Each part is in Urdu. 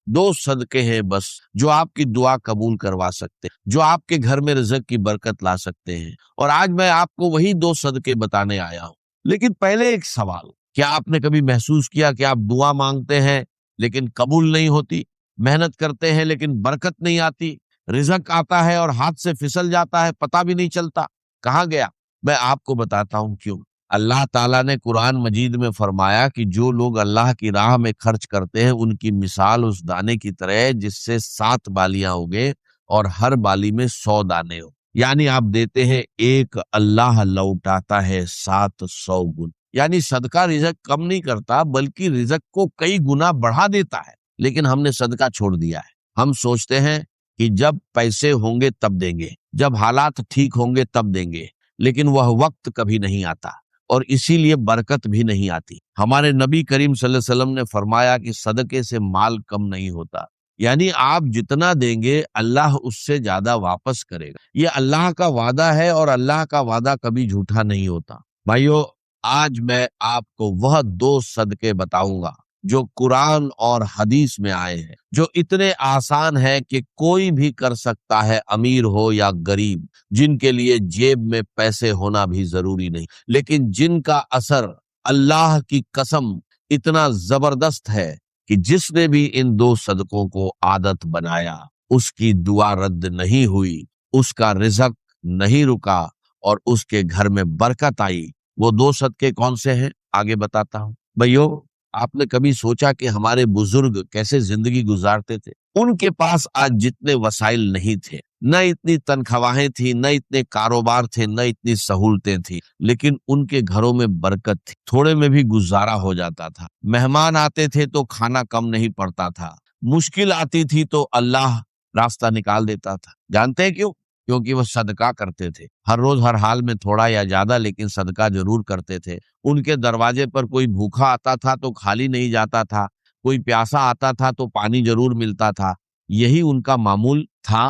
دو صدقے ہیں بس جو آپ کی دعا قبول کروا سکتے ہیں، جو آپ کے گھر میں رزق کی برکت لا سکتے ہیں، اور آج میں آپ کو وہی دو صدقے بتانے آیا ہوں۔ لیکن پہلے ایک سوال، کیا آپ نے کبھی محسوس کیا کہ آپ دعا مانگتے ہیں لیکن قبول نہیں ہوتی، محنت کرتے ہیں لیکن برکت نہیں آتی، رزق آتا ہے اور ہاتھ سے پھسل جاتا ہے، پتہ بھی نہیں چلتا کہاں گیا؟ میں آپ کو بتاتا ہوں کیوں۔ اللہ تعالیٰ نے قرآن مجید میں فرمایا کہ جو لوگ اللہ کی راہ میں خرچ کرتے ہیں ان کی مثال اس دانے کی طرح ہے جس سے 7 بالیاں ہوگے اور ہر بالی میں 100 دانے ہو، یعنی آپ دیتے ہیں ایک، اللہ لوٹاتا ہے 700 گن۔ یعنی صدقہ رزق کم نہیں کرتا بلکہ رزق کو کئی گنا بڑھا دیتا ہے، لیکن ہم نے صدقہ چھوڑ دیا ہے۔ ہم سوچتے ہیں کہ جب پیسے ہوں گے تب دیں گے، جب حالات ٹھیک ہوں گے تب دیں گے، لیکن وہ وقت کبھی نہیں آتا اور اسی لیے برکت بھی نہیں آتی۔ ہمارے نبی کریم صلی اللہ علیہ وسلم نے فرمایا کہ صدقے سے مال کم نہیں ہوتا، یعنی آپ جتنا دیں گے اللہ اس سے زیادہ واپس کرے گا۔ یہ اللہ کا وعدہ ہے اور اللہ کا وعدہ کبھی جھوٹا نہیں ہوتا۔ بھائیو، آج میں آپ کو وہ 2 صدقے بتاؤں گا جو قرآن اور حدیث میں آئے ہیں، جو اتنے آسان ہے کہ کوئی بھی کر سکتا ہے، امیر ہو یا غریب، جن کے لیے جیب میں پیسے ہونا بھی ضروری نہیں، لیکن جن کا اثر اللہ کی قسم اتنا زبردست ہے کہ جس نے بھی ان 2 صدقوں کو عادت بنایا اس کی دعا رد نہیں ہوئی، اس کا رزق نہیں رکا اور اس کے گھر میں برکت آئی۔ وہ 2 صدقے کون سے ہیں آگے بتاتا ہوں۔ بھائیو، آپ نے کبھی سوچا کہ ہمارے بزرگ کیسے زندگی گزارتے تھے؟ ان کے پاس آج جتنے وسائل نہیں تھے، نہ اتنی تنخواہیں تھی، نہ اتنے کاروبار تھے، نہ اتنی سہولتیں تھی، لیکن ان کے گھروں میں برکت تھی، تھوڑے میں بھی گزارا ہو جاتا تھا۔ مہمان آتے تھے تو کھانا کم نہیں پڑتا تھا، مشکل آتی تھی تو اللہ راستہ نکال دیتا تھا۔ جانتے ہیں کیوں؟ کیونکہ وہ صدقہ کرتے تھے، ہر روز ہر حال میں تھوڑا یا زیادہ لیکن صدقہ ضرور کرتے تھے۔ ان کے دروازے پر کوئی بھوکا آتا تھا تو خالی نہیں جاتا تھا، کوئی پیاسا آتا تھا تو پانی ضرور ملتا تھا۔ یہی ان کا معمول تھا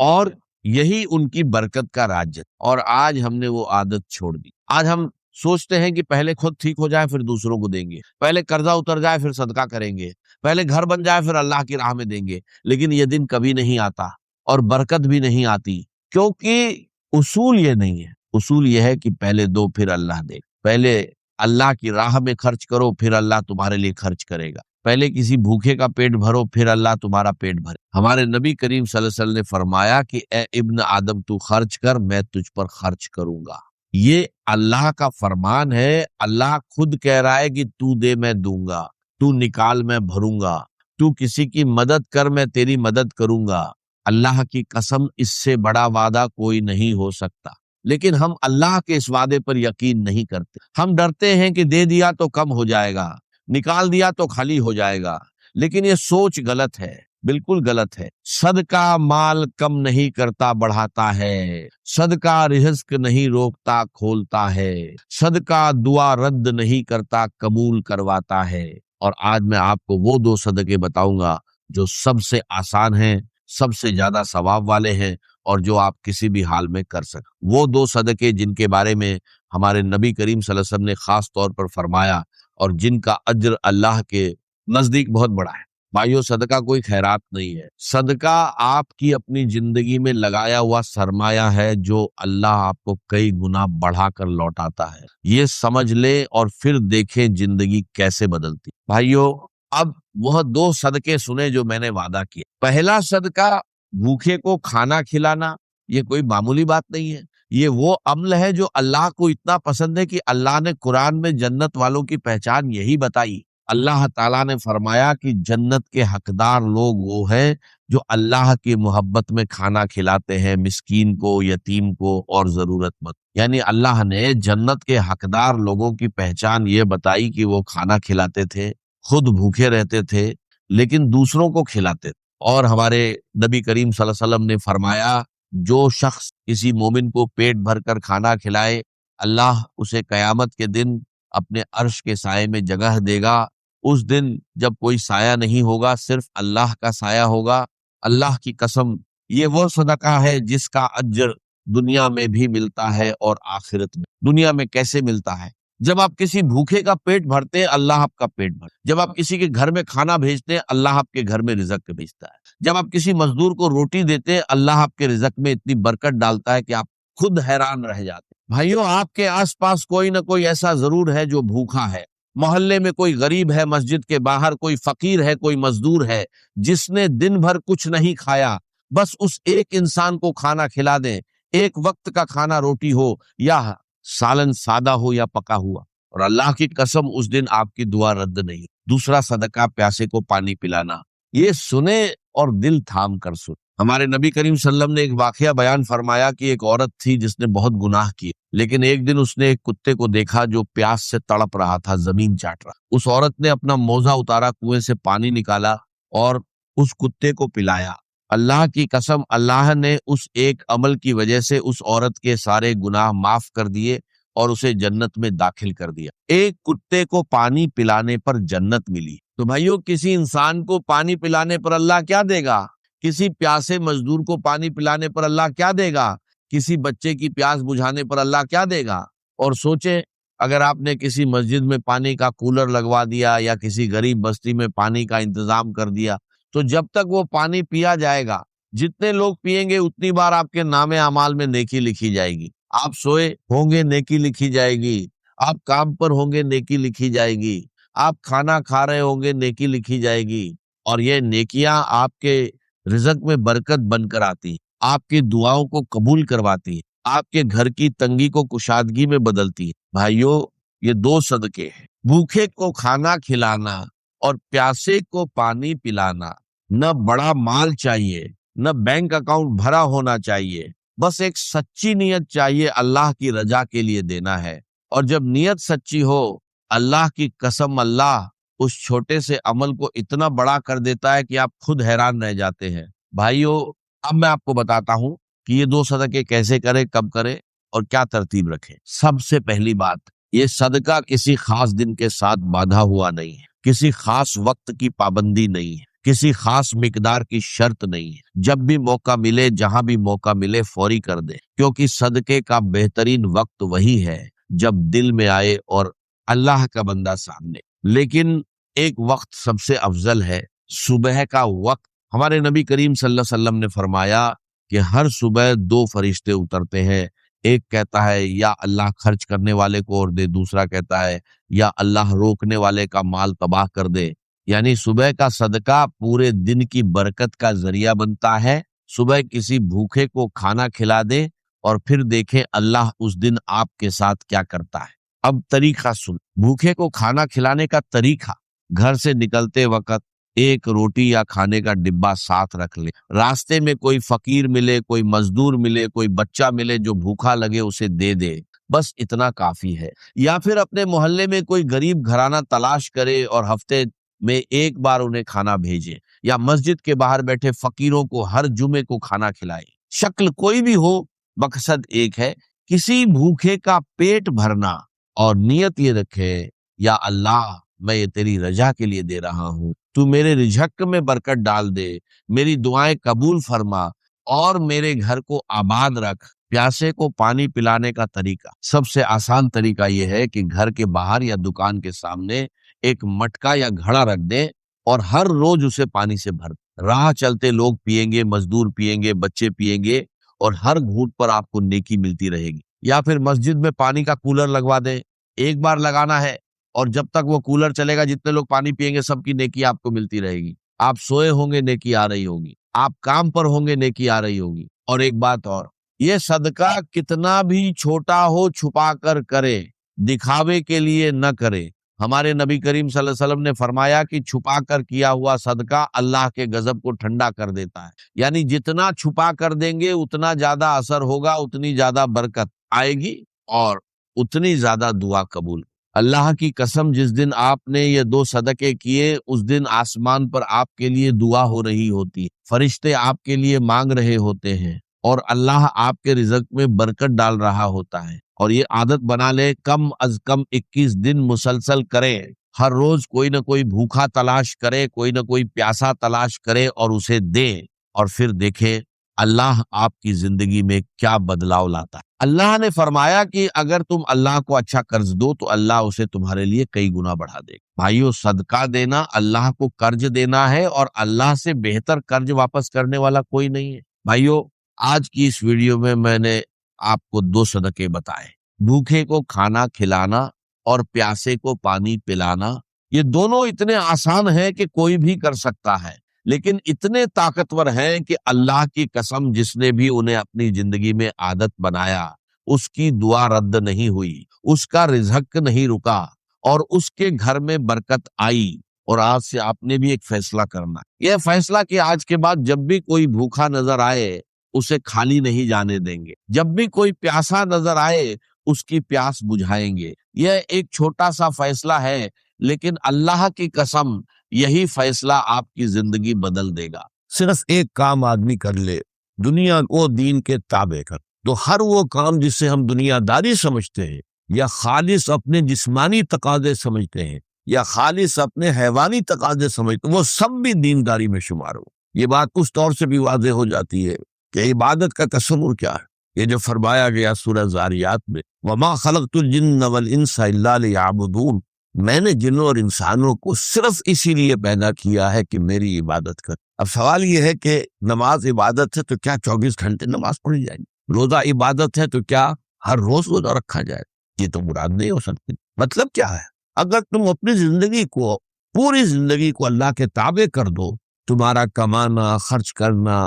اور یہی ان کی برکت کا راج ہے، اور آج ہم نے وہ عادت چھوڑ دی۔ آج ہم سوچتے ہیں کہ پہلے خود ٹھیک ہو جائے پھر دوسروں کو دیں گے، پہلے قرضہ اتر جائے پھر صدقہ کریں گے، پہلے گھر بن جائے پھر اللہ کی راہ میں دیں گے، لیکن یہ دن کبھی نہیں آتا اور برکت بھی نہیں آتی، کیونکہ اصول یہ نہیں ہے۔ اصول یہ ہے کہ پہلے دو پھر اللہ دے، پہلے اللہ کی راہ میں خرچ کرو پھر اللہ تمہارے لیے خرچ کرے گا، پہلے کسی بھوکے کا پیٹ بھرو پھر اللہ تمہارا پیٹ بھرے۔ ہمارے نبی کریم صلی اللہ علیہ وسلم نے فرمایا کہ اے ابن آدم تو خرچ کر، میں تجھ پر خرچ کروں گا۔ یہ اللہ کا فرمان ہے، اللہ خود کہہ رہا ہے کہ تو دے میں دوں گا، تو نکال میں بھروں گا، تو کسی کی مدد کر میں تیری مدد کروں گا۔ اللہ کی قسم اس سے بڑا وعدہ کوئی نہیں ہو سکتا، لیکن ہم اللہ کے اس وعدے پر یقین نہیں کرتے۔ ہم ڈرتے ہیں کہ دے دیا تو کم ہو جائے گا، نکال دیا تو خالی ہو جائے گا، لیکن یہ سوچ غلط ہے، بالکل غلط ہے۔ صدقہ مال کم نہیں کرتا، بڑھاتا ہے۔ صدقہ رزق نہیں روکتا، کھولتا ہے۔ صدقہ دعا رد نہیں کرتا، قبول کرواتا ہے۔ اور آج میں آپ کو وہ 2 صدقے بتاؤں گا جو سب سے آسان ہیں، سب سے زیادہ ثواب والے ہیں اور جو آپ کسی بھی حال میں کر سکیں۔ وہ 2 صدقے جن کے بارے میں ہمارے نبی کریم صلی اللہ علیہ وسلم نے خاص طور پر فرمایا اور جن کا اجر اللہ کے نزدیک بہت بڑا ہے۔ بھائیو، صدقہ کوئی خیرات نہیں ہے، صدقہ آپ کی اپنی زندگی میں لگایا ہوا سرمایہ ہے جو اللہ آپ کو کئی گنا بڑھا کر لوٹاتا ہے۔ یہ سمجھ لیں اور پھر دیکھیں زندگی کیسے بدلتی۔ بھائیو، اب وہ 2 صدقے سنے جو میں نے وعدہ کیا۔ پہلا صدقہ بھوکے کو کھانا کھلانا، یہ کوئی معمولی بات نہیں ہے، یہ وہ عمل ہے جو اللہ کو اتنا پسند ہے کہ اللہ نے قرآن میں جنت والوں کی پہچان یہی بتائی۔ اللہ تعالیٰ نے فرمایا کہ جنت کے حقدار لوگ وہ ہیں جو اللہ کی محبت میں کھانا کھلاتے ہیں مسکین کو، یتیم کو اور ضرورت مند۔ یعنی اللہ نے جنت کے حقدار لوگوں کی پہچان یہ بتائی کہ وہ کھانا کھلاتے تھے، خود بھوکے رہتے تھے لیکن دوسروں کو کھلاتے تھے۔ اور ہمارے نبی کریم صلی اللہ علیہ وسلم نے فرمایا جو شخص کسی مومن کو پیٹ بھر کر کھانا کھلائے، اللہ اسے قیامت کے دن اپنے عرش کے سائے میں جگہ دے گا۔ اس دن جب کوئی سایہ نہیں ہوگا، صرف اللہ کا سایہ ہوگا۔ اللہ کی قسم، یہ وہ صدقہ ہے جس کا اجر دنیا میں بھی ملتا ہے اور آخرت میں۔ دنیا میں کیسے ملتا ہے؟ جب آپ کسی بھوکے کا پیٹ بھرتے ہیں اللہ آپ کا پیٹ بھرتا ہے، جب آپ کسی کے گھر میں کھانا بھیجتے ہیں اللہ آپ کے گھر میں رزق بھیجتا ہے، جب آپ کسی مزدور کو روٹی دیتے ہیں اللہ آپ کے رزق میں اتنی برکت ڈالتا ہے کہ آپ خود حیران رہ جاتے ہیں۔ بھائیوں، آپ کے آس پاس کوئی نہ کوئی ایسا ضرور ہے جو بھوکا ہے، محلے میں کوئی غریب ہے، مسجد کے باہر کوئی فقیر ہے، کوئی مزدور ہے جس نے دن بھر کچھ نہیں کھایا، بس اس ایک انسان کو کھانا کھلا دیں، ایک وقت کا کھانا روٹی ہو یا سالن سادہ ہو یا پکا ہوا، اور اللہ کی قسم اس دن آپ کی دعا رد نہیں۔ دوسرا صدقہ پیاسے کو پانی پلانا، یہ سنے اور دل تھام کر سن۔ ہمارے نبی کریم صلی اللہ علیہ وسلم نے ایک واقعہ بیان فرمایا کہ ایک عورت تھی جس نے بہت گناہ کیے، لیکن ایک دن اس نے ایک کتے کو دیکھا جو پیاس سے تڑپ رہا تھا، زمین چاٹ رہا۔ اس عورت نے اپنا موزہ اتارا، کنویں سے پانی نکالا اور اس کتے کو پلایا۔ اللہ کی قسم اللہ نے اس ایک عمل کی وجہ سے اس عورت کے سارے گناہ معاف کر دیے اور اسے جنت میں داخل کر دیا۔ ایک کتے کو پانی پلانے پر جنت ملی۔ تو بھائیو، کسی انسان کو پانی پلانے پر اللہ کیا دے گا؟ کسی پیاسے مزدور کو پانی پلانے پر اللہ کیا دے گا؟ کسی بچے کی پیاس بجھانے پر اللہ کیا دے گا؟ اور سوچیں، اگر آپ نے کسی مسجد میں پانی کا کولر لگوا دیا یا کسی غریب بستی میں پانی کا انتظام کر دیا، تو جب تک وہ پانی پیا جائے گا، جتنے لوگ پیئیں گے اتنی بار آپ کے نام اعمال میں نیکی لکھی جائے گی۔ آپ سوئے ہوں گے نیکی لکھی جائے گی، آپ کام پر ہوں گے نیکی لکھی جائے گی، آپ کھانا کھا رہے ہوں گے نیکی لکھی جائے گی، اور یہ نیکیاں آپ کے رزق میں برکت بن کر آتی ہیں، آپ کی دعاؤں کو قبول کرواتی ہیں، آپ کے گھر کی تنگی کو کشادگی میں بدلتی ہیں۔ بھائیو، یہ دو صدقے ہیں، بھوکے کو کھانا کھلانا اور پیاسے کو پانی پلانا۔ نہ بڑا مال چاہیے، نہ بینک اکاؤنٹ بھرا ہونا چاہیے، بس ایک سچی نیت چاہیے، اللہ کی رضا کے لیے دینا ہے۔ اور جب نیت سچی ہو، اللہ کی قسم اللہ اس چھوٹے سے عمل کو اتنا بڑا کر دیتا ہے کہ آپ خود حیران رہ جاتے ہیں۔ بھائیو، اب میں آپ کو بتاتا ہوں کہ یہ دو صدقے کیسے کریں، کب کریں اور کیا ترتیب رکھیں۔ سب سے پہلی بات، یہ صدقہ کسی خاص دن کے ساتھ باندھا ہوا نہیں ہے، کسی خاص وقت کی پابندی نہیں ہے، کسی خاص مقدار کی شرط نہیں ہے۔ جب بھی موقع ملے، جہاں بھی موقع ملے، فوری کر دیں، کیونکہ صدقے کا بہترین وقت وہی ہے جب دل میں آئے اور اللہ کا بندہ سامنے۔ لیکن ایک وقت سب سے افضل ہے، صبح کا وقت۔ ہمارے نبی کریم صلی اللہ علیہ وسلم نے فرمایا کہ ہر صبح دو فرشتے اترتے ہیں، ایک کہتا ہے یا اللہ خرچ کرنے والے کو اور دے، دوسرا کہتا ہے یا اللہ روکنے والے کا مال تباہ کر دے۔ یعنی صبح کا صدقہ پورے دن کی برکت کا ذریعہ بنتا ہے۔ صبح کسی بھوکے کو کھانا کھلا دے اور پھر دیکھیں اللہ اس دن آپ کے ساتھ کیا کرتا ہے۔ اب طریقہ سن، بھوکے کو کھانا کھلانے کا طریقہ، گھر سے نکلتے وقت ایک روٹی یا کھانے کا ڈبہ ساتھ رکھ لے، راستے میں کوئی فقیر ملے، کوئی مزدور ملے، کوئی بچہ ملے جو بھوکا لگے اسے دے دے، بس اتنا کافی ہے۔ یا پھر اپنے محلے میں کوئی غریب گھرانہ تلاش کرے اور ہفتے میں ایک بار انہیں کھانا بھیجے، یا مسجد کے باہر بیٹھے فقیروں کو ہر جمعے کو کھانا کھلائے۔ شکل کوئی بھی ہو، مقصد ایک ہے، کسی بھوکے کا پیٹ بھرنا، اور نیت یہ رکھے یا اللہ میں یہ تیری رضا کے لیے دے رہا ہوں، تو میرے رزق میں برکت ڈال دے، میری دعائیں قبول فرما اور میرے گھر کو آباد رکھ۔ پیاسے کو پانی پلانے کا طریقہ، سب سے آسان طریقہ یہ ہے کہ گھر کے باہر یا دکان کے سامنے ایک مٹکا یا گھڑا رکھ دیں اور ہر روز اسے پانی سے بھر دیں۔ راہ چلتے لوگ پئیں گے، مزدور پئیں گے، بچے پئیں گے، اور ہر گھونٹ پر آپ کو نیکی ملتی رہے گی۔ یا پھر مسجد میں پانی کا کولر لگوا دیں، ایک بار لگانا ہے اور جب تک وہ کولر چلے گا جتنے لوگ پانی پئیں گے سب کی نیکی آپ کو ملتی رہے گی۔ آپ سوئے ہوں گے نیکی آ رہی ہوگی، آپ کام پر ہوں گے نیکی آ رہی ہوگی۔ اور ایک بات اور، یہ صدقہ کتنا بھی چھوٹا ہو چھپا کر کرے، دکھاوے کے لیے نہ کرے۔ ہمارے نبی کریم صلی اللہ علیہ وسلم نے فرمایا کہ چھپا کر کیا ہوا صدقہ اللہ کے غضب کو ٹھنڈا کر دیتا ہے۔ یعنی جتنا چھپا کر دیں گے اتنا زیادہ اثر ہوگا، اتنی زیادہ برکت آئے گی اور اتنی زیادہ دعا قبول۔ اللہ کی قسم، جس دن آپ نے یہ دو صدقے کیے اس دن آسمان پر آپ کے لیے دعا ہو رہی ہوتی، فرشتے آپ کے لیے مانگ رہے ہوتے ہیں، اور اللہ آپ کے رزق میں برکت ڈال رہا ہوتا ہے۔ اور یہ عادت بنا لے، کم از کم 21 دن مسلسل کرے، ہر روز کوئی نہ کوئی بھوکا تلاش کرے، کوئی نہ کوئی پیاسا تلاش کرے اور اسے دے، اور پھر دیکھے اللہ آپ کی زندگی میں کیا بدلاؤ لاتا ہے۔ اللہ نے فرمایا کہ اگر تم اللہ کو اچھا قرض دو تو اللہ اسے تمہارے لیے کئی گنا بڑھا دے گا۔ بھائیو، صدقہ دینا اللہ کو قرض دینا ہے، اور اللہ سے بہتر قرض واپس کرنے والا کوئی نہیں ہے۔ بھائیو، آج کی اس ویڈیو میں نے آپ کو 2 صدقے بتائے، بھوکے کو کھانا کھلانا اور پیاسے کو پانی پلانا۔ یہ دونوں اتنے آسان ہیں کہ کوئی بھی کر سکتا ہے، لیکن اتنے طاقتور ہیں کہ اللہ کی قسم جس نے بھی انہیں اپنی زندگی میں عادت بنایا، اس کی دعا رد نہیں ہوئی، اس کا رزق نہیں رکا، اور اس کے گھر میں برکت آئی۔ اور آج سے آپ نے بھی ایک فیصلہ کرنا ہے، یہ فیصلہ کہ آج کے بعد جب بھی کوئی بھوکا نظر آئے اسے خالی نہیں جانے دیں گے، جب بھی کوئی پیاسا نظر آئے اس کی پیاس بجھائیں گے۔ یہ ایک چھوٹا سا فیصلہ ہے، لیکن اللہ کی قسم یہی فیصلہ آپ کی زندگی بدل دے گا۔ صرف ایک کام آدمی کر لے، دنیا کو دین کے تابع کر، تو ہر وہ کام جسے ہم دنیا داری سمجھتے ہیں، یا خالص اپنے جسمانی تقاضے سمجھتے ہیں، یا خالص اپنے حیوانی تقاضے سمجھتے ہیں، وہ سب بھی دینداری میں شمار ہو۔ یہ بات اس طور سے بھی واضح ہو جاتی ہے کہ عبادت کا تصور کیا ہے۔ یہ جو فرمایا گیا سورہ زاریات میں، وَمَا خَلَقْتُ الْجِنَّ وَالْإِنسَ إِلَّا لِيَعْبُدُونَ، میں نے جنوں اور انسانوں کو صرف اسی لیے پیدا کیا ہے کہ میری عبادت کر۔ اب سوال یہ ہے کہ نماز عبادت ہے تو کیا 24 گھنٹے نماز پڑھی جائے گی؟ روزہ عبادت ہے تو کیا ہر روز روزہ رکھا جائے؟ یہ تو مراد نہیں ہو سکتی۔ مطلب کیا ہے؟ اگر تم اپنی زندگی کو، پوری زندگی کو اللہ کے تابع کر دو، تمہارا کمانا، خرچ کرنا،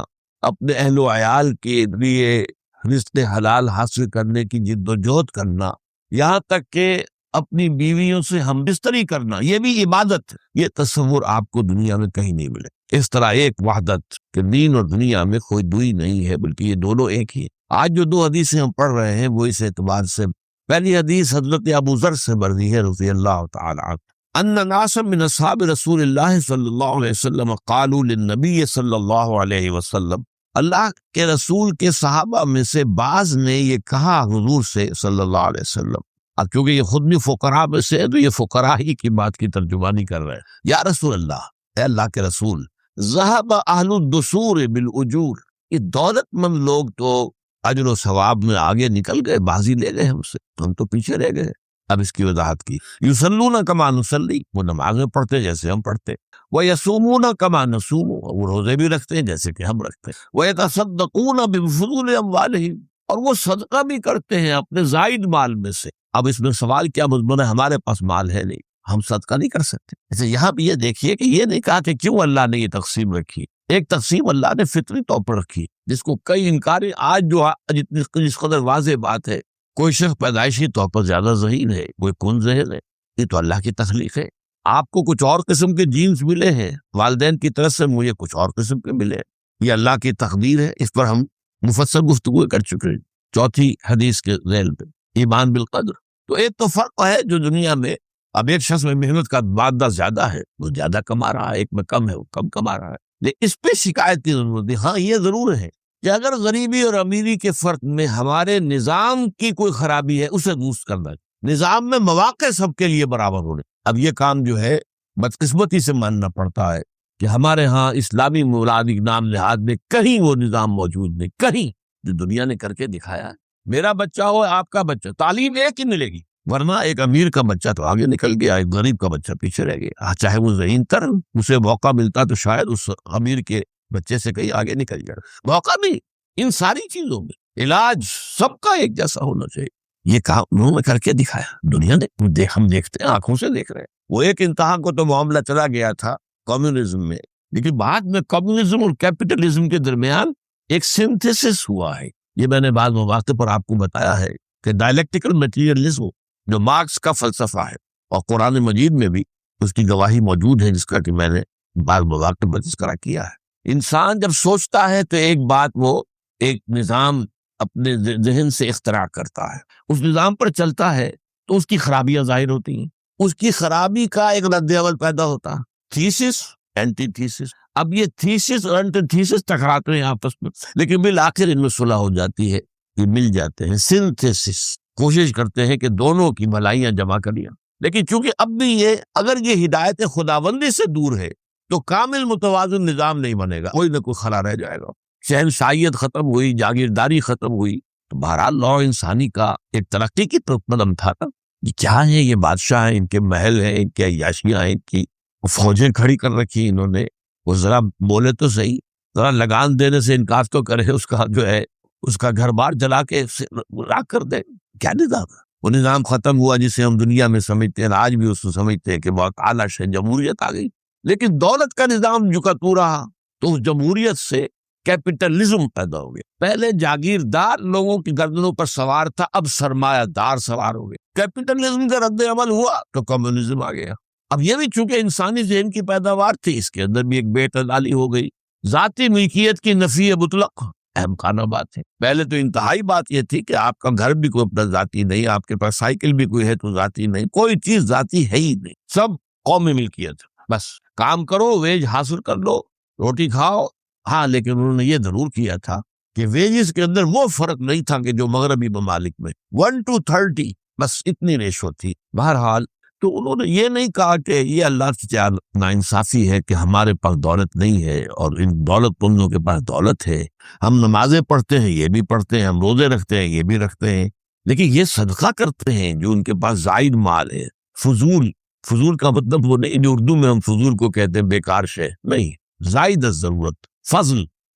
اپنے اہل و عیال کے لیے رزق حلال حاصل کرنے کی جد و جہد کرنا، یہاں تک کہ اپنی بیویوں سے ہم بستری کرنا، یہ بھی عبادت ہے۔ یہ تصور آپ کو دنیا میں کہیں نہیں ملے۔ اس طرح ایک وحدت کہ دین اور دنیا میں کوئی دوئی نہیں ہے، بلکہ یہ دونوں ایک ہی ہے۔ آج جو 2 حدیثیں ہم پڑھ رہے ہیں وہ اس اعتبار سے، پہلی حدیث حضرت ابو ذر سے مروی ہے رضی اللہ تعالی عنہ، ان ناسا من اصحاب رسول اللہ صلی اللہ علیہ وسلم قالوا للنبی صلی اللہ علیہ وسلم، اللہ کے رسول کے صحابہ میں سے بعض نے یہ کہا حضور سے صلی اللہ علیہ وسلم، اب کیونکہ یہ خود بھی فقراء میں سے ہے تو یہ فقراء ہی کی بات کی ترجمانی کر رہے ہیں، یا رسول اللہ، اے اللہ کے رسول، ذهب اہل الدثور بالاجور، یہ دولت مند لوگ تو اجر و ثواب میں آگے نکل گئے، بازی لے گئے ہم سے، ہم تو پیچھے رہ گئے۔ اب اس کی وضاحت کی، یصلون کما نصلی، وہ نمازیں پڑھتے جیسے ہم پڑھتے، ویصومون کما نصوم، وہ روزے بھی رکھتے ہیں جیسے کہ ہم رکھتے ہیں، ویتصدقون بفضول اموالہم، اور وہ صدقہ بھی کرتے ہیں اپنے زائد مال میں سے۔ اب اس میں سوال کیا مضمون ہے؟ ہمارے پاس مال ہے نہیں، ہم صدقہ نہیں کر سکتے۔ جیسے یہاں بھی یہ دیکھیے کہ یہ نہیں کہا کہ کیوں اللہ نے یہ تقسیم رکھی، ایک تقسیم اللہ نے فطری طور پر رکھی، جس کو کئی انکاری، آج جو جس قدر واضح بات ہے، کوئی شخص پیدائشی طور پر زیادہ ذہین ہے، کوئی کم ذہین ہے، یہ تو اللہ کی تخلیق ہے۔ آپ کو کچھ اور قسم کے جینز ملے ہیں والدین کی طرف سے، مجھے کچھ اور قسم کے ملے ہیں، یہ اللہ کی تقدیر ہے۔ اس پر ہم مفصل گفتگو کر چکے ہیں 4 حدیث کے ذیل پہ، ایمان بالقدر۔ تو ایک تو فرق ہے جو دنیا میں، اب ایک شخص میں محنت کا مادہ زیادہ ہے، وہ زیادہ کما رہا ہے، ایک میں کم ہے، وہ کم کما رہا ہے، لیکن اس پہ شکایت کی ضرورت ہے۔ ہاں یہ ضرور ہے کہ اگر غریبی اور امیری کے فرق میں ہمارے نظام کی کوئی خرابی ہے، اسے درست کرنا ہے، نظام میں مواقع سب کے لیے برابر ہونے۔ اب یہ کام جو ہے بدقسمتی سے ماننا پڑتا ہے کہ ہمارے ہاں اسلامی مولادی نام نہاد میں کہیں وہ نظام موجود نہیں، کہیں جو دنیا نے کر کے دکھایا ہے۔ میرا بچہ ہو، آپ کا بچہ، تعلیم ایک ہی ملے گی، ورنہ ایک امیر کا بچہ تو آگے نکل گیا، ایک غریب کا بچہ پیچھے رہ گیا، چاہے وہ ذہین تر، اسے موقع ملتا تو شاید اس امیر کے بچے سے کہیں آگے نکل جائے۔ موقع نہیں، ان ساری چیزوں میں علاج سب کا ایک جیسا ہونا چاہیے، یہ کام انہوں نے کر کے دکھایا، دنیا نے، ہم دیکھتے ہیں، آنکھوں سے دیکھ رہے ہیں۔ وہ ایک انتہا کو تو معاملہ چلا گیا تھا کمیونزم میں، لیکن بعد میں کمیونزم اور کیپٹلزم کے درمیان ایک سنتھیسس ہوا ہے۔ یہ میں نے بعض مواقع پر آپ کو بتایا ہے کہ ڈائلیکٹیکل میٹیریلزم جو مارکس کا فلسفہ ہے، اور قرآن مجید میں بھی اس کی گواہی موجود ہے، جس کا کہ میں نے بعض مواقع پر تذکرہ کیا ہے۔ انسان جب سوچتا ہے تو ایک بات، وہ ایک نظام اپنے ذہن سے اختراع کرتا ہے، اس نظام پر چلتا ہے تو اس کی خرابیاں ظاہر ہوتی ہیں، اس کی خرابی کا ایک رد عمل پیدا ہوتا ہے، تھیسس اینٹی تھیسس۔ اب یہ تھیسس اور اینٹی تھیسس ٹکراتے ہیں آپس میں، لیکن بالآخر ان میں صلح ہو جاتی ہے، یہ مل جاتے ہیں، سنتھیسس، کوشش کرتے ہیں کہ دونوں کی بھلائیاں جمع کریاں۔ لیکن چونکہ اب بھی یہ، اگر یہ ہدایت خداوندی سے دور ہے تو کامل متوازن نظام نہیں بنے گا، کوئی نہ کوئی خلا رہ جائے گا۔ شہنشاہیت ختم ہوئی، جاگیرداری ختم ہوئی، تو بہرحال نوع انسانی کا ایک ترقی کی طرف قدم تھا نا. یہ کیا ہے، یہ بادشاہ ہیں، ان کے محل ہیں، ان کے عیاشیاں ہیں، ان کی فوجیں کھڑی کر رکھی انہوں نے. وہ ذرا بولے تو صحیح، ذرا لگان دینے سے انکار تو کرے، اس کا جو ہے اس کا گھر بار جلا کے راکھ کر دے. کیا نظام ہے؟ وہ نظام ختم ہوا جسے ہم دنیا میں سمجھتے ہیں، آج بھی اس کو سمجھتے ہیں کہ بہت اعلیٰ ہے، جمہوریت آ گئی. لیکن دولت کا نظام جو تو رہا، تو اس جمہوریت سے کیپٹلزم پیدا ہو گیا. پہلے جاگیردار لوگوں کی گردنوں پر سوار تھا، اب سرمایہ دار سوار ہو گئے. کیپٹلزم کا رد عمل ہوا تو کمیونزم آ گیا. اب یہ بھی چونکہ انسانی ذہن کی پیداوار تھی، اس کے اندر بھی ایک بے اعتدالی ہو گئی. ذاتی ملکیت کی نفی مطلق اہم خانہ بات ہے. پہلے تو انتہائی بات یہ تھی کہ آپ کا گھر بھی کوئی اپنا ذاتی نہیں، آپ کے پاس سائیکل بھی کوئی ہے تو ذاتی نہیں، کوئی چیز ذاتی ہے ہی نہیں، سب قومی ملکیت. بس کام کرو، ویج حاصل کر لو، روٹی کھاؤ. ہاں لیکن انہوں نے یہ ضرور کیا تھا کہ ویجز کے اندر وہ فرق نہیں تھا کہ جو مغربی ممالک میں 1:30، بس اتنی ریشو تھی. بہرحال تو انہوں نے یہ نہیں کہا کہ یہ اللہ کی ناانصافی ہے کہ ہمارے پاس دولت نہیں ہے اور ان دولت مندوں کے پاس دولت ہے. ہم نمازیں پڑھتے ہیں، یہ بھی پڑھتے ہیں، ہم روزے رکھتے ہیں، یہ بھی رکھتے ہیں، لیکن یہ صدقہ کرتے ہیں جو ان کے پاس زائد مال ہے. فضول کا مطلب وہ نہیں جو اردو میں ہم فضول کو کہتے ہیں بیکار شے نہیں، زائد ضرورت.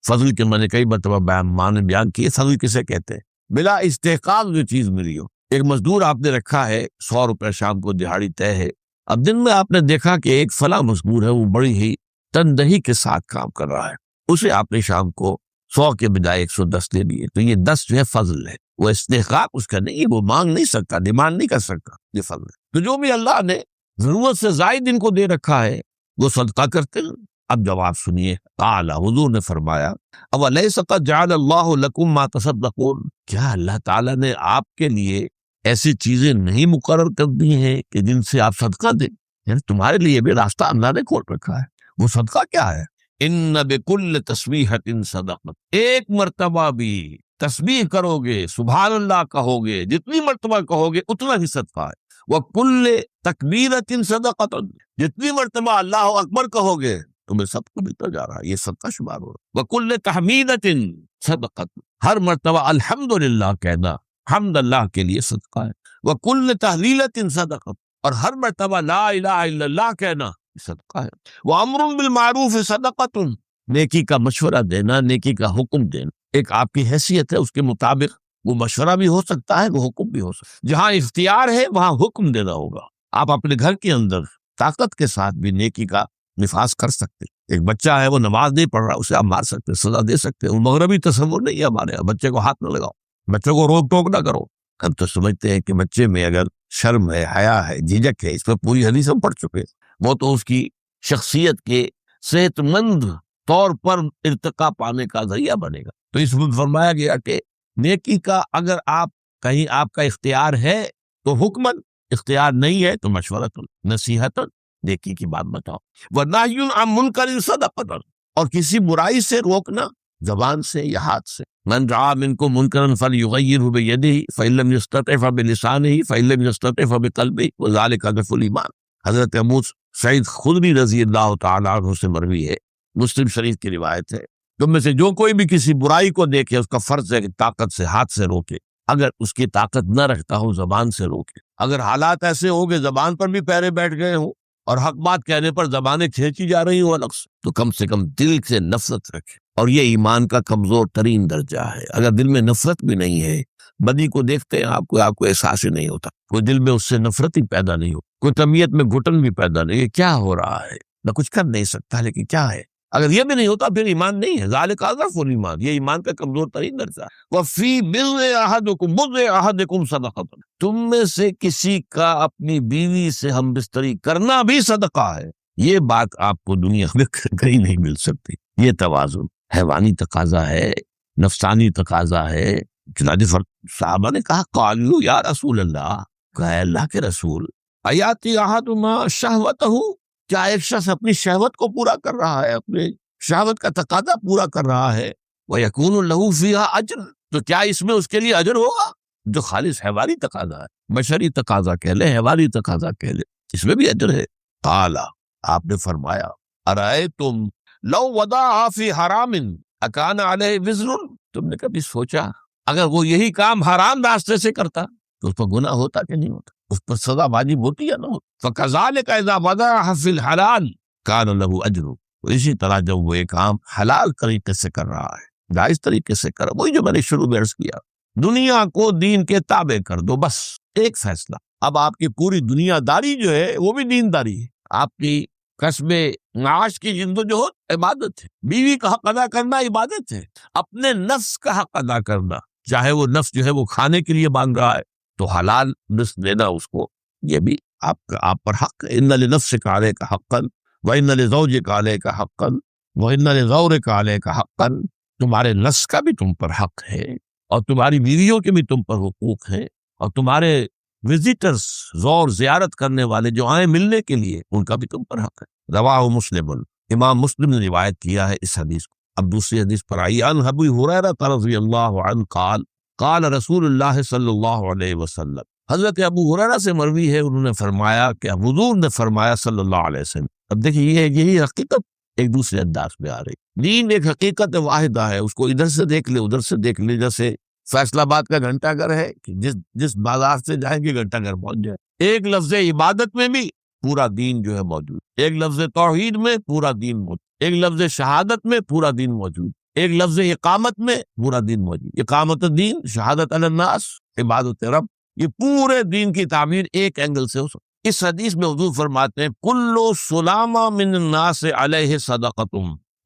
فضل کے معنی کئی مرتبہ معنی بیان کیے. فضل کسے کہتے ہیں؟ بلا استحقاق جو چیز ملی ہو. ایک مزدور آپ نے رکھا ہے، 100 روپے شام کو دہاڑی طے ہے. اب دن میں آپ نے دیکھا کہ ایک فلاں مزدور ہے، وہ بڑی ہی تندہی کے ساتھ کام کر رہا ہے، اسے آپ نے شام کو 100 کے بجائے 110 دے دیے. تو یہ 10 جو ہے فضل ہے، وہ استحقاق اس کا نہیں ہے، وہ مانگ نہیں سکتا، ڈیمانڈ نہیں کر سکتا، یہ فضل ہے. تو جو بھی اللہ نے ضرورت سے زائد ان کو دے رکھا ہے وہ صدقہ کرتے ہیں. اب جواب سنیے. قال، حضور نے فرمایا، اولیس قد جعل اللہ لکم ما تصدقون، کیا اللہ تعالیٰ نے آپ کے لیے ایسی چیزیں نہیں مقرر کر دی ہیں کہ جن سے آپ صدقہ دیں؟ یعنی تمہارے لیے بھی راستہ اللہ نے کھول رکھا ہے. وہ صدقہ کیا ہے؟ ان بکل تسبیحۃ صدقۃ، ایک مرتبہ بھی تسبیح کرو گے، سبحان اللہ کہو گے، جتنی مرتبہ کہو گے اتنا ہی صدقہ ہے. وکل تکبیرۃ صدقۃ، جتنی مرتبہ اللہ اکبر کہو گے تمہیں سب کو ملتا جا رہا ہے، یہ صدقہ شمار ہو رہا ہے. وکل تحمیدۃ صدقۃ، ہر مرتبہ الحمدللہ کہنا حمد اللہ کے لیے صدقہ ہے. وکل تحلیلۃ صدقۃ، اور ہر مرتبہ لا الہ الا اللہ کہنا صدقہ ہے. وامر بالمعروف صدقۃ، نیکی کا مشورہ دینا، نیکی کا حکم دینا. ایک آپ کی حیثیت ہے، اس کے مطابق وہ مشورہ بھی ہو سکتا ہے، وہ حکم بھی ہو سکتا ہے. جہاں اختیار ہے وہاں حکم دینا ہوگا. آپ اپنے گھر کے اندر طاقت کے ساتھ بھی نیکی کا نفاذ کر سکتے. ایک بچہ ہے وہ نماز نہیں پڑھ رہا، اسے آپ مار سکتے، سزا دے سکتے. وہ مغربی تصور نہیں ہے ہمارے یہاں، بچے کو ہاتھ نہ لگاؤ، بچوں کو روک ٹوک نہ کرو. ہم تو سمجھتے ہیں کہ بچے میں اگر شرم ہے، حیا ہے، جھجک ہے، اس پر پوری حدیث ہم پڑھ چکے، وہ تو اس کی شخصیت کے صحت مند طور پر ارتقا پانے کا ذریعہ بنے گا. تو اس میں فرمایا گیا کہ نیکی کا اگر آپ کہیں آپ کا اختیار ہے تو حکمن، اختیار نہیں ہے تو مشورت، نصیحت، نیکی کی بات بتاؤ. ونہی عن منکر صدقۃ، اور کسی برائی سے روکنا زبان سے یا ہاتھ سے. من رعا منکم منکرا فلیغیرہ بیدہ فإن لم یستطع فبلسانہ فإن لم یستطع فبقلبہ وذلک ضعف الایمان. حضرت ابو سعید خدری رضی اللہ تعالیٰ عنہ سے مروی ہے، مسلم شریف کی روایت ہے، تم میں سے جو کوئی بھی کسی برائی کو دیکھے اس کا فرض ہے کہ طاقت سے ہاتھ سے روکے. اگر اس کی طاقت نہ رکھتا ہو زبان سے روکے. اگر حالات ایسے ہو کہ زبان پر بھی پیرے بیٹھ گئے ہوں اور حق بات کہنے پر زبانیں کھینچی جا رہی ہوں الگ سے کم دل سے نفرت رکھے. اور یہ ایمان کا کمزور ترین درجہ ہے. اگر دل میں نفرت بھی نہیں ہے، بدی کو دیکھتے ہیں آپ کو احساس ہی نہیں ہوتا، کوئی دل میں اس سے نفرت ہی پیدا نہیں ہو، کوئی طبیعت میں گھٹن بھی پیدا نہیں ہے، کیا ہو رہا ہے، نہ کچھ کر نہیں سکتا لیکن کیا ہے. اگر یہ بھی نہیں ہوتا پھر ایمان نہیں ہے. ذالک اضعف الایمان، یہ ایمان کا کمزور ترین درجہ ہے. وفی بضع احدکم صدقۃ، تم میں سے کسی کا اپنی بیوی سے ہم بستری کرنا بھی صدقہ ہے. یہ بات آپ کو دنیا میں کہیں نہیں مل سکتی. یہ توازن حیوانی تقاضا ہے، نفسانی تقاضا ہے. چنانچہ صحابہ نے کہا قالوا یا رسول اللہ، کہا اللہ کے رسول، ایاتی احدنا شہوتہ، کیا ایک شخص اپنی شہوت کو پورا کر رہا ہے، اپنے شہوت کا تقاضا پورا کر رہا ہے، وَيَكُونُ لَهُ فِيهَا أَجْرٌ، تو کیا اس میں اس کے لیے اجر ہوگا؟ جو خالص حیوانی تقاضا ہے، بشری تقاضا کہہ لیں، حیوانی تقاضا کہہ لیں، اس میں بھی اجر ہے. قال، آپ نے فرمایا، ارأیتم لو وضعها فی حرام اکان علیہ وزر، تم نے کبھی سوچا اگر وہ یہی کام حرام راستے سے کرتا تو اس پر گناہ ہوتا کہ نہیں ہوتا، اس پر سزا واجب ہوتی یا نہ ہوتی؟ فَكَذَلِكَ إِذَا وَضَعَهَا فِي الْحَلَالِ كَانَ لَهُ أَجْرٌ. تو اسی طرح جب وہ یہ کام حلال طریقے سے کر رہا ہے، جائز طریقے سے کر رہا ہے، وہی جو میں نے شروع میں عرض کیا، دنیا کو دین کے تابع کر دو، بس ایک فیصلہ. اب آپ کی پوری دنیا داری جو ہے وہ بھی دینداری ہے. آپ کی کسب معاش کی جدوجہد عبادت ہے، بیوی کا حق ادا کرنا عبادت ہے، اپنے نفس کا حق ادا کرنا، چاہے وہ نفس جو ہے وہ کھانے کے لیے مانگ رہا ہے تو حلال رزق دینا اس کو، یہ بھی آپ پر حق ہے. ان لنفسک علیک حقا وان لزوجک علیک حقا وان لزورک علیک حقا. تمہارے نفس کا بھی تم پر حق ہے اور تمہاری بیویوں کے بھی تم پر حقوق ہیں، اور تمہارے وزٹرز زور زیارت کرنے والے جو آئیں ملنے کے لیے ان کا بھی تم پر حق ہے. رواہ مسلم، امام مسلم نے روایت کیا ہے اس حدیث کو. اب دوسری حدیث پر آئی، عن ابی ہریرہ رضی اللہ عنہ قال قال رسول اللہ صلی اللہ علیہ وسلم. حضرت ابو ہریرہ سے مروی ہے، انہوں نے فرمایا کہ حضور نے فرمایا صلی اللہ علیہ وسلم. اب دیکھیے یہی حقیقت ایک دوسرے انداز میں آ رہی. دین ایک حقیقت واحدہ ہے، اس کو ادھر سے دیکھ لے ادھر سے دیکھ لے. جیسے فیصلہ آباد کا گھنٹہ گھر ہے کہ جس بازار سے جائیں گے گھنٹہ گھر پہنچ جائے. ایک لفظ عبادت میں بھی پورا دین جو ہے موجود، ایک لفظ توحید میں پورا دین موجود، ایک لفظ شہادت میں پورا دین موجود، ایک لفظ اقامت میں پورا دین موجود. اقامت الدین، شہادت علی الناس، عبادت رب، یہ پورے دین کی تعمیر ایک اینگل سے ہو سکتی. اس حدیث میں حضور فرماتے ہیں کلو سلامہ من الناس علیہ صدقۃ،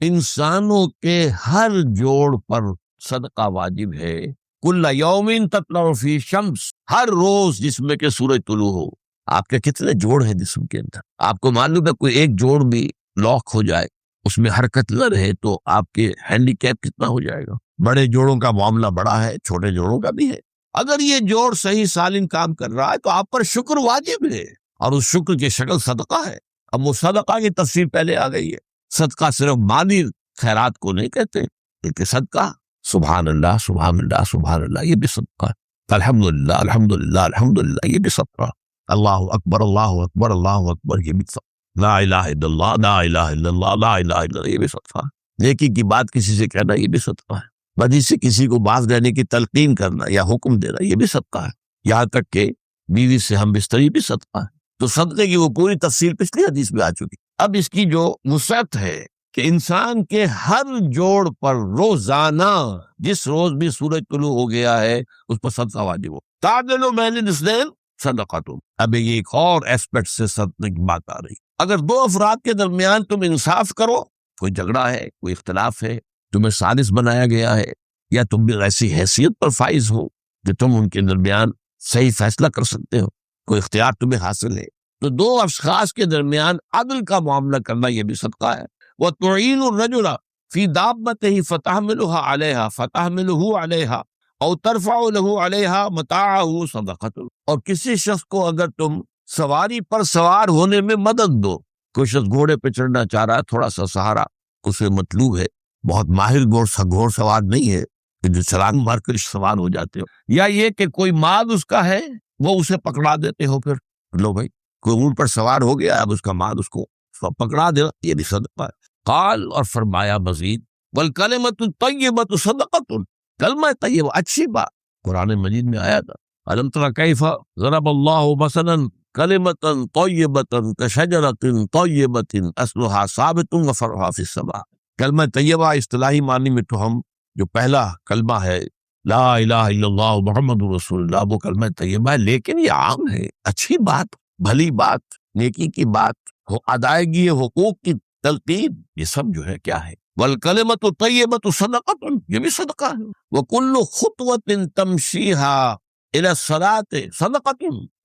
انسانوں کے ہر جوڑ پر صدقہ واجب ہے. کل یوم تطلع فی شمس، ہر روز جس میں کہ سورج طلوع ہو. آپ کے کتنے جوڑ ہیں جسم کے اندر؟ آپ کو معلوم ہے کوئی ایک جوڑ بھی لاک ہو جائے، اس میں حرکت نہ رہے تو آپ کے ہینڈی کیپ کتنا ہو جائے گا. بڑے جوڑوں کا معاملہ بڑا ہے، چھوٹے جوڑوں کا بھی ہے. اگر یہ جوڑ صحیح سالم کام کر رہا ہے تو آپ پر شکر واجب ہے، اور اس شکر کی شکل صدقہ ہے. اب وہ صدقہ کی تفسیر پہلے آ گئی ہے. صدقہ صرف مالی خیرات کو نہیں کہتے، بلکہ صدقہ سبحان اللہ سبحان اللہ سبحان اللہ یہ بھی صدقہ ہے. الحمدللہ الحمدللہ الحمدللہ یہ بھی صدقہ ہے. اللہ اکبر اللہ اکبر اللہ اکبر یہ بھی صدقہ. لا الہ الا اللہ لا الہ الا اللہ لا الہ الا اللہ یہ بھی صدقہ ہے. نیکی کی بات کسی سے کہنا یہ بھی صدقہ ہے. بدی سے کسی کو باز رہنے کی تلقین کرنا یا حکم دینا یہ بھی صدقہ ہے. یہاں تک کہ بیوی سے ہم بستری بھی صدقہ ہے. تو صدقے کی وہ پوری تفصیل پچھلی حدیث میں آ چکی. اب اس کی جو وسعت ہے کہ انسان کے ہر جوڑ پر روزانہ جس روز بھی سورج طلوع ہو گیا ہے اس پر صدقہ واجب ہو. تعدل بین الاثنین صدقۃ. اب یہ ایک اور ایسپیکٹ سے صدقے کی بات آ رہی. اگر دو افراد کے درمیان تم انصاف کرو، کوئی جھگڑا ہے، کوئی اختلاف ہے، تمہیں ثالث بنایا گیا ہے، یا تم بھی ایسی حیثیت پر فائز ہو کہ تم ان کے درمیان صحیح فیصلہ کر سکتے ہو، کوئی اختیار تمہیں حاصل ہے، تو دو اشخاص کے درمیان عدل کا معاملہ کرنا یہ بھی صدقہ ہے. وَتُعِينُ الرَّجُلَ فِي دَابَّتِهِ فَتَحْمِلُهَا عَلَيْهَا فَتَحْمِلُهُ عَلَيْهَا أَوْ تَرْفَعُ لَهُ عَلَيْهَا مَتَاعَهُ صَدَقَةٌ. اور کسی شخص کو اگر تم سواری پر سوار ہونے میں مدد دو، کوئی شخص گھوڑے پہ چڑھنا چاہ رہا ہے، تھوڑا سا سہارا اسے مطلوب ہے، بہت ماہر گھوڑ سوار نہیں ہے کہ جو چھلانگ مار کر سوار ہو جاتے ہو، یا یہ کہ کوئی مال اس کا ہے وہ اسے پکڑا دیتے ہو، پھر لو بھائی کوئی اونٹ پر سوار ہو گیا، اب اس کا مال اس کو پکڑا دے، یہ بھی صدقہ ہے. قال، اور فرمایا مزید والکلمۃ الطیبۃ صدقۃ، کلمہ طیبہ اچھی بات قرآن مجید میں آیا تھا. الم تر کیف ضرب اللہ مثلا کلمۃ طیبۃ کشجرۃ طیبۃ اصلھا ثابت وفرعھا فی السماء. کلمہ طیبہ اصطلاحی معنی میں تو ہم جو پہلا کلمہ ہے لا الہ الا اللہ محمد رسول اللہ، وہ کلمہ طیبہ ہے، لیکن یہ عام ہے، اچھی بات، بھلی بات، نیکی کی بات، ادائیگی حقوق کی تلقین، یہ سب جو ہے کیا ہے. والکلمۃ الطیبۃ صدقۃ، یہ بھی صدقہ ہے. وکل خطوۃ تمشیھا الی الصلاۃ صدقۃ،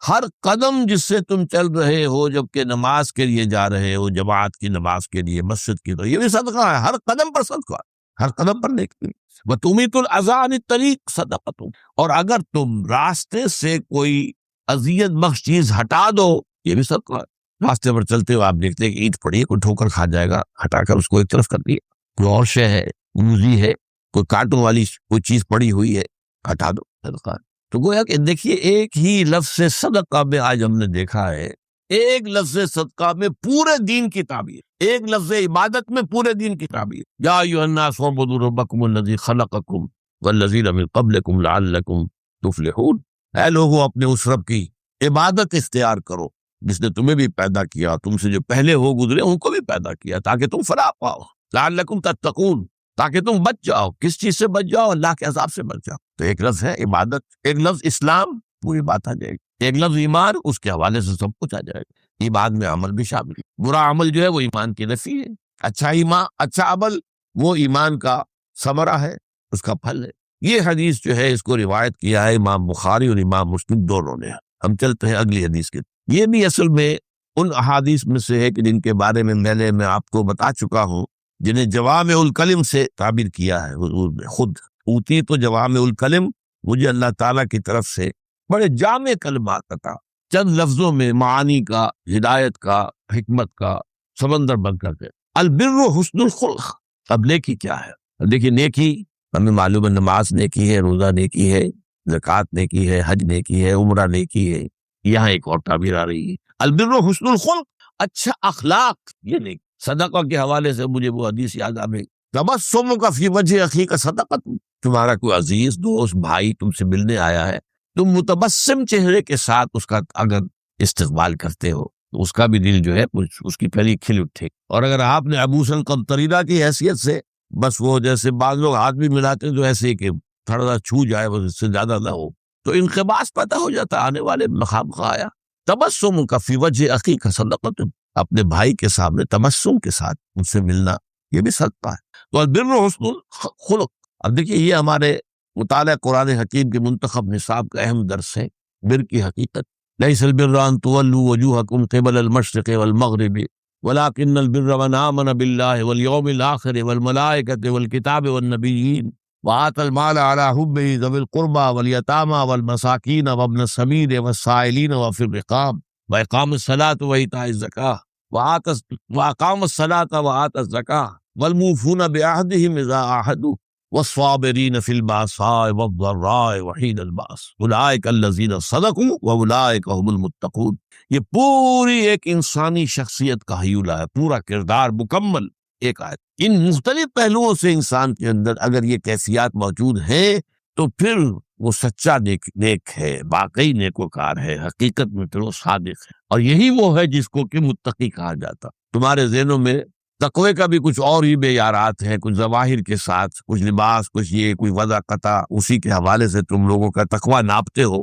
ہر قدم جس سے تم چل رہے ہو جبکہ نماز کے لیے جا رہے ہو، جماعت کی نماز کے لیے مسجد کی، تو یہ بھی صدقہ ہے. ہر قدم پر صدقہ ہے، ہر قدم پر نیکی. وتمیت الاذی عن الطریق صدقۃ، اور اگر تم راستے سے کوئی اذیت بخش چیز ہٹا دو یہ بھی صدقہ ہے. راستے پر چلتے ہو آپ دیکھتے ہیں کہ اینٹ پڑی ہے، کوئی ٹھوکر کھا جائے گا، ہٹا کر اس کو ایک طرف کر دیا. کوئی اور شے ہے، موزی ہے، کوئی کانٹوں والی کوئی چیز پڑی ہوئی ہے، ہٹا دو، صدقہ ہے. تو گویا کہ دیکھیے ایک ہی لفظ صدقہ میں آج ہم نے دیکھا ہے، ایک لفظ صدقہ میں پورے دین کی تعبیر، ایک لفظ عبادت میں پورے دین کی تعبیر. یا ایھا الناس اعبدوا ربکم الذی خلقکم والذین من قبلکم لعلکم تفلحون، اے لوگو اپنے اس رب کی عبادت اختیار کرو جس نے تمہیں بھی پیدا کیا، تم سے جو پہلے ہو گزرے ان کو بھی پیدا کیا، تاکہ تم فلاح پاؤ، لعلکم تتقون، تاکہ تم بچ جاؤ۔ کس چیز سے بچ جاؤ؟ اللہ کے عذاب سے بچ جاؤ۔ تو ایک لفظ ہے عبادت، ایک لفظ اسلام، پوری بات آ جائے گی، ایک لفظ ایمان، اس کے حوالے سے سب کچھ آ جائے گا۔ ایمان میں عمل بھی شامل ہے، برا عمل جو ہے وہ ایمان کی نفی ہے، اچھا ایمان، اچھا عمل وہ ایمان کا ثمرہ ہے، اس کا پھل ہے۔ یہ حدیث جو ہے اس کو روایت کیا ہے امام بخاری اور امام مسلم دونوں نے۔ ہم چلتے ہیں اگلی حدیث کے۔ یہ بھی اصل میں ان احادیث میں سے ہے کہ جن کے بارے میں میں آپ کو بتا چکا ہوں، جنہیں جوامع الکلم سے تعبیر کیا ہے حضور نے خود۔ اوتی تو جوامع الکلم، مجھے اللہ تعالیٰ کی طرف سے بڑے جامع کلمات عطا، چند لفظوں میں معانی کا، ہدایت کا، حکمت کا سمندر بن کر کے۔ البر حسن الخلق۔ اب نیکی کیا ہے؟ دیکھیے نیکی ہمیں معلوم ہے، نماز نیکی ہے، روزہ نیکی ہے، زکوٰۃ نیکی ہے، حج نیکی ہے، عمرہ نیکی ہے۔ یہاں ایک اور تعبیر آ رہی ہے، البر حسن الخلق، اچھا اخلاق، یہ نیکی۔ صدقہ کے حوالے سے مجھے وہ حدیث یاد آ گئی، تبسم کا فی وجہ اخی کا صدقۃ۔ تمہارا کوئی عزیز دوست بھائی تم سے ملنے آیا ہے، تم متبسم چہرے کے ساتھ اس کا اگر استقبال کرتے ہو تو اس کا بھی دل جو ہے اس کی پہلی کھل اٹھے۔ اور اگر آپ نے ابو سن قمطریدہ کی حیثیت سے بس وہ جیسے بعض لوگ ہاتھ بھی ملاتے ہیں تو ایسے ہی کہ تھوڑا سا چھو جائے، بس اس سے زیادہ نہ ہو، تو انقباض پتہ ہو جاتا آنے والے مقام کا آیا۔ تبسم کا فی وجہ اخی کا صدقۃ، اپنے بھائی کے سامنے تبسم کے ساتھ ان سے ملنا یہ بھی صدقہ ہے۔ تو البر حسن الخلق۔ اب دیکھیے یہ ہمارے مطالعہ قرآن حکیم کے منتخب نصاب کا اہم درس ہے، بر کی حقیقت۔ لیس البر ان تولوا وجوہکم قبل المشرق والمغرب ولكن البر من آمن بالله واليوم الآخر والملائكة والكتاب والنبيين وآتى المال على حبه ذوي القربى واليتامى والمساكين وابن السبيل والسائلين وفي الرقاب وإقام الصلاة وإيتاء الزكاة وأقام الصلاة وآتى الزكاة والموفون بعهدهم إذا عاهدوا والصابرين في البأساء والضراء وحين البأس أولئك الذين صدقوا وأولئك هم المتقون۔ یہ پوری ایک انسانی شخصیت کا حیولہ ہے، پورا کردار مکمل ایک آیت۔ ان مختلف پہلوؤں سے انسان کے اندر اگر یہ کیفیات موجود ہیں تو پھر وہ سچا نیک ہے، واقعی نیکوکار ہے، حقیقت میں پھر وہ صادق ہے، اور یہی وہ ہے جس کو کہ متقی کہا جاتا۔ تمہارے ذہنوں میں تقوی کا بھی کچھ اور ہی معیارات ہیں، کچھ ظواہر کے ساتھ، کچھ لباس، کچھ یہ، کوئی وضع قطع، اسی کے حوالے سے تم لوگوں کا تقوی ناپتے ہو۔